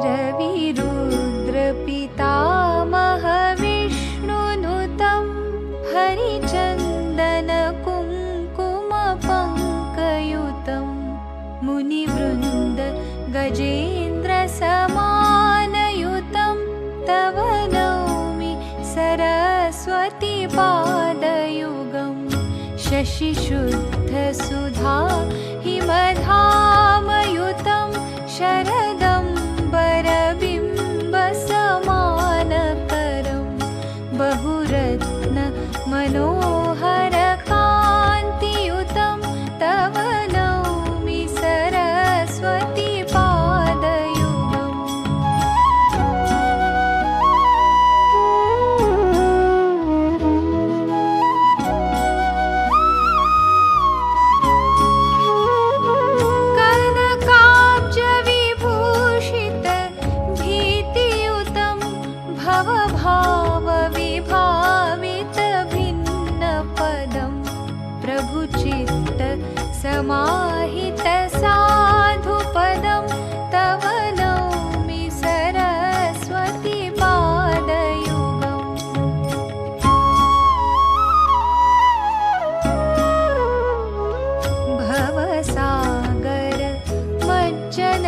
रविरुद्रपितामहविष्णुनुतं हरिचन्दनकुङ्कुमपङ्कयुतं मुनिवृन्द गजेन्द्रसमानयुतं तव नौमि सरस्वती पादयुगम् शशिशुद्धसुधा हिमधामयुतं शरदम्बरबिम्बसमानकरं बहुरत्न मनोहरकान्तियुतं तव नौमि सरस्वती पादयुगम् कनकाब्जविभूषित भीतियुतं भवभावविभावित भिन्नपदं प्रभुचित्त समाहित साधुपदं तव नौमि सरस्वती पादयुगम् भवसागर मज्जनभीतिनुतं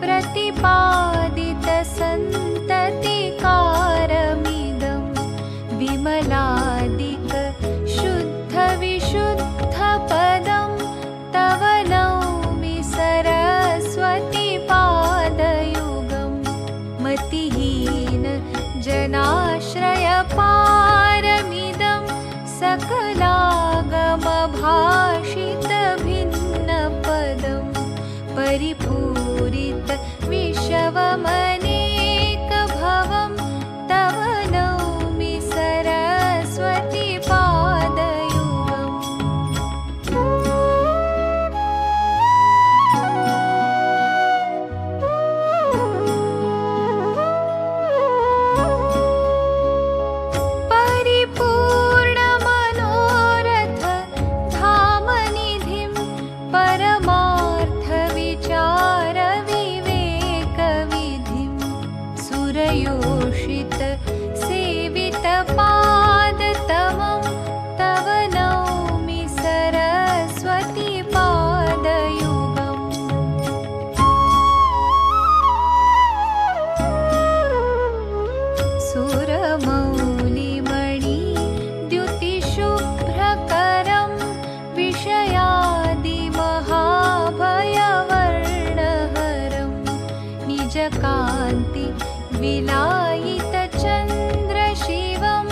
प्रतिपादितसन्ततिकारमिदं विमलादिक शुद्धविशुद्धपदं तव नौमि सरस्वती पादयुगम् मतिहीन जनाश्रयपारमिदं सकलागमभाषितभिन्नपदं परिपूरित विश्वमनेकभवं तव नौमि सरस्वती पादयुगम् परिपूर्णमनोरथ धामनिधिं परमार्थविचारविवेकविधिं सुरयोषित सेवितपादतमं तव नौमि सरस्वती पादयुगम् सुरमौलिमणि द्युतिशुभ्रकरं विषयादिमहाभयवर्णहरं निजकान्ति विलायितचन्द्रशिवं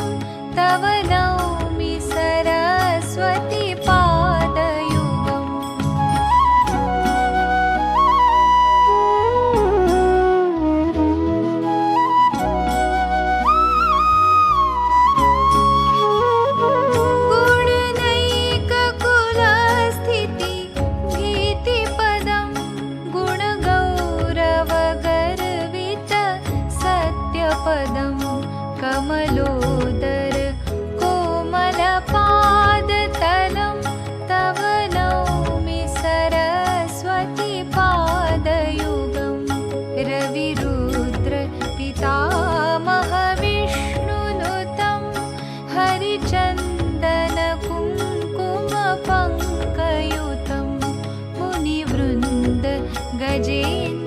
तव नौमि सरस्वती पादयुगम् गुणनैककुलस्थिति भीतिपदं गुणगौरवगर्वित सत्यपदं कमलोदर कोमलपादतलं तव नौमि सरस्वती पादयुगम् रविरुद्र पितामहविष्णुनुतं हरिचन्दनकुङ्कुमपङ्कयुतं मुनिवृन्द गजेन्द्र